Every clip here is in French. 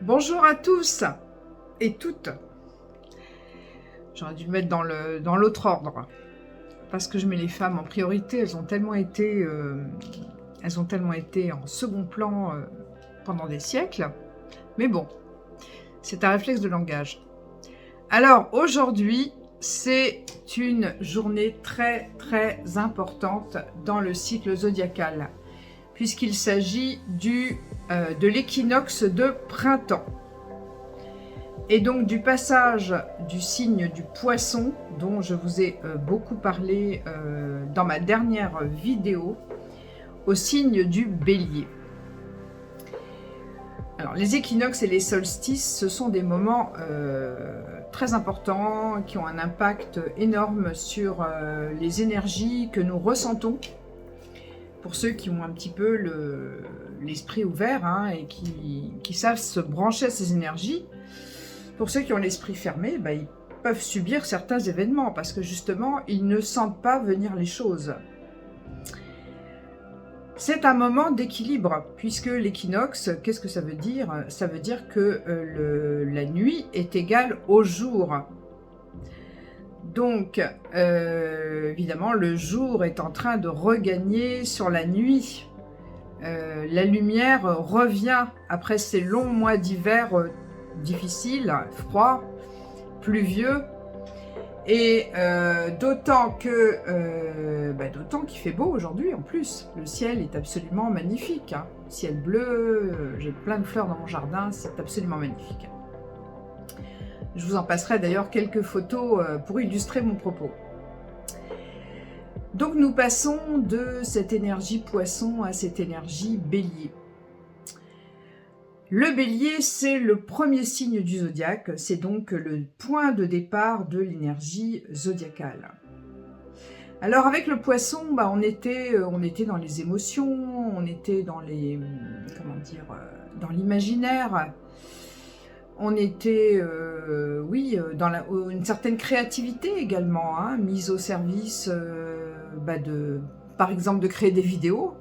Bonjour à tous et toutes. J'aurais dû le mettre dans l'autre ordre. Parce que je mets les femmes en priorité. Elles ont tellement été en second plan pendant des siècles. Mais bon, c'est un réflexe de langage. Alors aujourd'hui, c'est une journée très très importante dans le cycle zodiacal. Puisqu'il s'agit de l'équinoxe de printemps. Et donc du passage du signe du poisson, dont je vous ai beaucoup parlé dans ma dernière vidéo, au signe du bélier. Alors les équinoxes et les solstices, ce sont des moments très importants, qui ont un impact énorme sur les énergies que nous ressentons. Pour ceux qui ont un petit peu l'esprit ouvert et qui savent se brancher à ces énergies, pour ceux qui ont l'esprit fermé, ils peuvent subir certains événements parce que justement, ils ne sentent pas venir les choses. C'est un moment d'équilibre puisque l'équinoxe, qu'est-ce que ça veut dire? Ça veut dire que la nuit est égale au jour. Donc, évidemment, le jour est en train de regagner sur la nuit. La lumière revient après ces longs mois d'hiver difficiles, froids, pluvieux. Et d'autant qu'il fait beau aujourd'hui en plus. Le ciel est absolument magnifique. Ciel bleu, j'ai plein de fleurs dans mon jardin, c'est absolument magnifique. Je vous en passerai d'ailleurs quelques photos pour illustrer mon propos. Donc nous passons de cette énergie poisson à cette énergie bélier. Le bélier, c'est le premier signe du zodiaque, c'est donc le point de départ de l'énergie zodiacale. Alors avec le poisson, on était dans les émotions, on était dans les, dans l'imaginaire. On était, dans une certaine créativité également, mise au service par exemple, de créer des vidéos,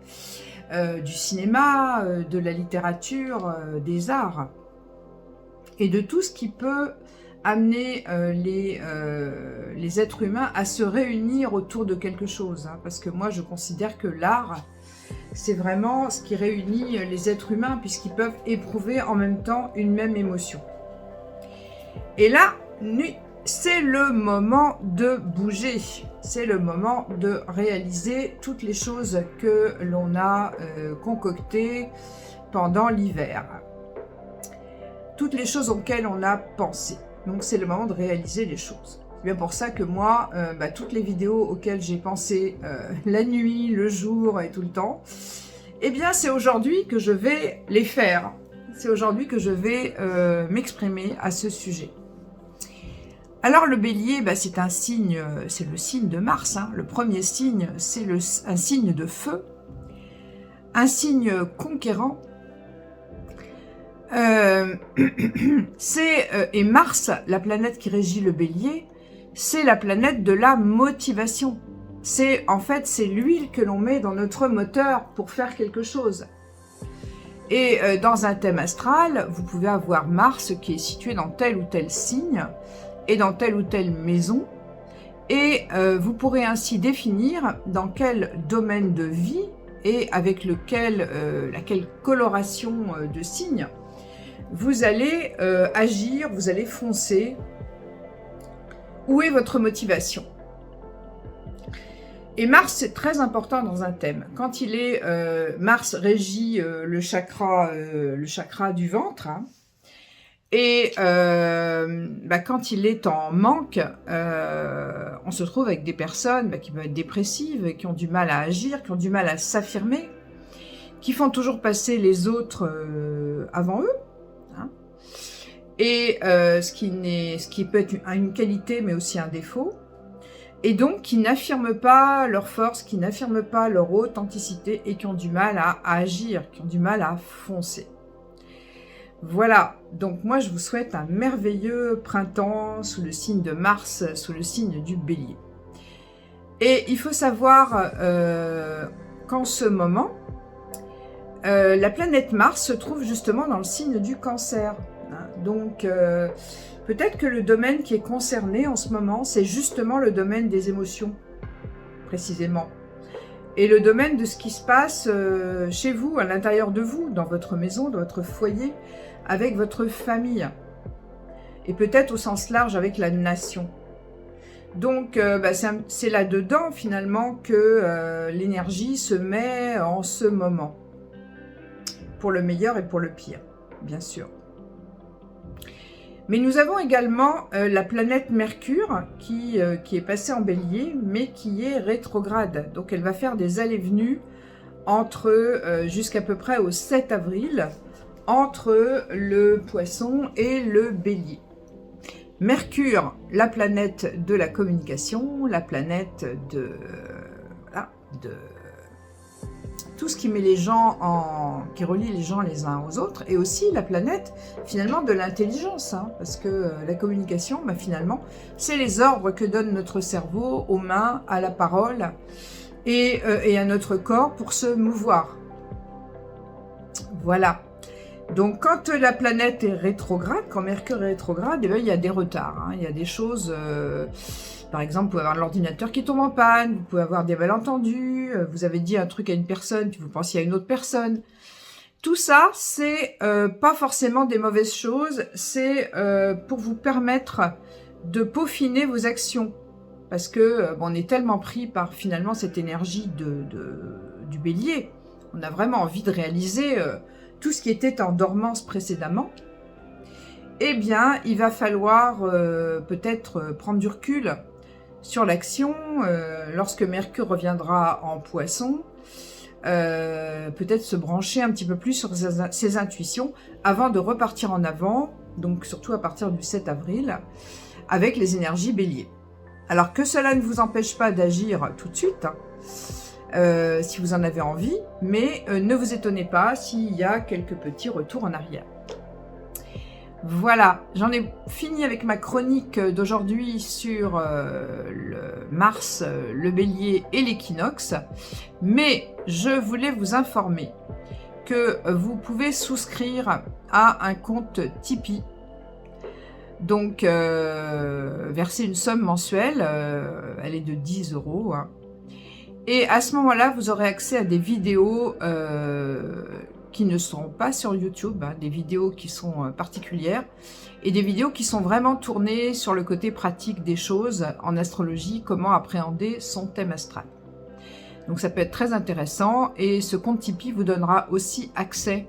du cinéma, de la littérature, des arts, et de tout ce qui peut amener les êtres humains à se réunir autour de quelque chose. Parce que moi, je considère que l'art, c'est vraiment ce qui réunit les êtres humains puisqu'ils peuvent éprouver en même temps une même émotion. Et là, c'est le moment de bouger, c'est le moment de réaliser toutes les choses que l'on a concoctées pendant l'hiver. Toutes les choses auxquelles on a pensé. Donc c'est le moment de réaliser les choses. C'est bien pour ça que moi, toutes les vidéos auxquelles j'ai pensé la nuit, le jour et tout le temps, eh bien c'est aujourd'hui que je vais les faire. C'est aujourd'hui que je vais m'exprimer à ce sujet. Alors le bélier, c'est un signe, c'est le signe de Mars. Le premier signe, c'est un signe de feu, un signe conquérant. Et Mars, la planète qui régit le bélier, c'est la planète de la motivation. C'est l'huile que l'on met dans notre moteur pour faire quelque chose. Et dans un thème astral, vous pouvez avoir Mars qui est situé dans tel ou tel signe et dans telle ou telle maison. Et vous pourrez ainsi définir dans quel domaine de vie et avec laquelle coloration de signe vous allez agir, vous allez foncer. Où est votre motivation? Et Mars, c'est très important dans un thème. Quand il est... Mars régit le chakra du ventre. Et quand il est en manque, on se trouve avec des personnes qui peuvent être dépressives, qui ont du mal à agir, qui ont du mal à s'affirmer, qui font toujours passer les autres avant eux. Et ce qui peut être une qualité mais aussi un défaut, et donc qui n'affirment pas leur force, qui n'affirment pas leur authenticité et qui ont du mal à agir, qui ont du mal à foncer. Voilà, donc moi je vous souhaite un merveilleux printemps sous le signe de Mars, sous le signe du bélier. Et il faut savoir qu'en ce moment, la planète Mars se trouve justement dans le signe du Cancer. Donc, peut-être que le domaine qui est concerné en ce moment, c'est justement le domaine des émotions, précisément. Et le domaine de ce qui se passe chez vous, à l'intérieur de vous, dans votre maison, dans votre foyer, avec votre famille. Et peut-être au sens large avec la nation. Donc, c'est là-dedans, finalement, que l'énergie se met en ce moment. Pour le meilleur et pour le pire, bien sûr. Mais nous avons également la planète Mercure qui est passée en Bélier, mais qui est rétrograde. Donc elle va faire des allées-venues jusqu'à peu près au 7 avril, entre le Poisson et le Bélier. Mercure, la planète de la communication, la planète de tout ce qui met les gens qui relie les gens les uns aux autres, et aussi la planète finalement de l'intelligence, hein, parce que la communication, finalement, c'est les ordres que donne notre cerveau aux mains, à la parole et à notre corps pour se mouvoir. Voilà. Donc quand la planète est rétrograde, quand Mercure est rétrograde, eh bien, il y a des retards, hein, il y a des choses... Par exemple, vous pouvez avoir l'ordinateur qui tombe en panne, vous pouvez avoir des malentendus, vous avez dit un truc à une personne, puis vous pensiez à une autre personne. Tout ça, c'est pas forcément des mauvaises choses, c'est pour vous permettre de peaufiner vos actions. Parce que on est tellement pris par finalement cette énergie du Bélier, on a vraiment envie de réaliser tout ce qui était en dormance précédemment. Eh bien, il va falloir peut-être prendre du recul sur l'action, lorsque Mercure reviendra en Poisson, peut-être se brancher un petit peu plus sur ses intuitions avant de repartir en avant, donc surtout à partir du 7 avril, avec les énergies Bélier. Alors que cela ne vous empêche pas d'agir tout de suite, hein, si vous en avez envie, mais ne vous étonnez pas s'il y a quelques petits retours en arrière. Voilà, j'en ai fini avec ma chronique d'aujourd'hui sur le Mars, le Bélier et l'équinoxe, mais je voulais vous informer que vous pouvez souscrire à un compte Tipeee, donc verser une somme mensuelle, elle est de 10 €, hein, et à ce moment-là, vous aurez accès à des vidéos qui ne seront pas sur YouTube, hein, des vidéos qui sont particulières, et des vidéos qui sont vraiment tournées sur le côté pratique des choses en astrologie, comment appréhender son thème astral. Donc ça peut être très intéressant, et ce compte Tipeee vous donnera aussi accès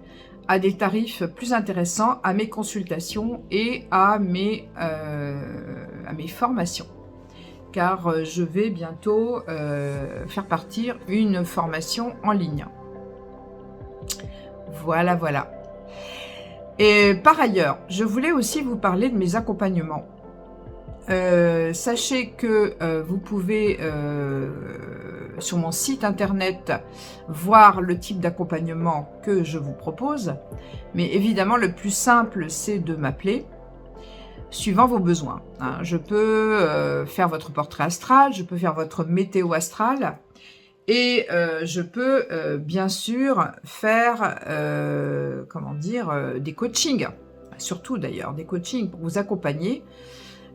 à des tarifs plus intéressants, à mes consultations et à mes formations. Car je vais bientôt faire partir une formation en ligne. Voilà, voilà. Et par ailleurs, je voulais aussi vous parler de mes accompagnements. Sachez que vous pouvez, sur mon site internet, voir le type d'accompagnement que je vous propose. Mais évidemment, le plus simple, c'est de m'appeler, suivant vos besoins. Hein. Je peux faire votre portrait astral, je peux faire votre météo astrale, et je peux bien sûr faire des coachings, surtout d'ailleurs des coachings pour vous accompagner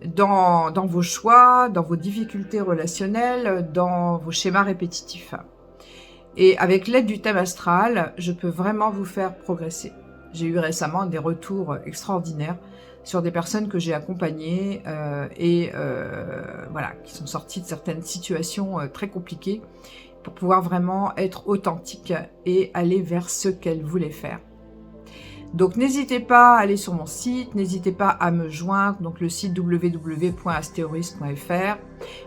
dans vos choix, dans vos difficultés relationnelles, dans vos schémas répétitifs. Et avec l'aide du thème astral, je peux vraiment vous faire progresser. J'ai eu récemment des retours extraordinaires sur des personnes que j'ai accompagnées voilà, qui sont sorties de certaines situations très compliquées, pour pouvoir vraiment être authentique et aller vers ce qu'elle voulait faire. Donc n'hésitez pas à aller sur mon site, n'hésitez pas à me joindre, donc le site www.asteoris.fr.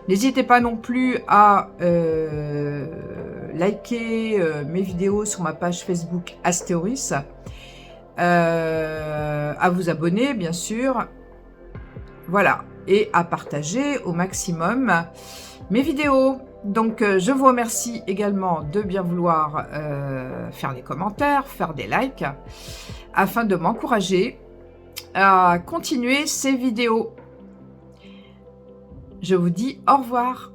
N'hésitez pas non plus à liker mes vidéos sur ma page Facebook Asteoris, à vous abonner bien sûr, voilà, et à partager au maximum mes vidéos. Donc je vous remercie également de bien vouloir faire des commentaires, faire des likes, afin de m'encourager à continuer ces vidéos. Je vous dis au revoir.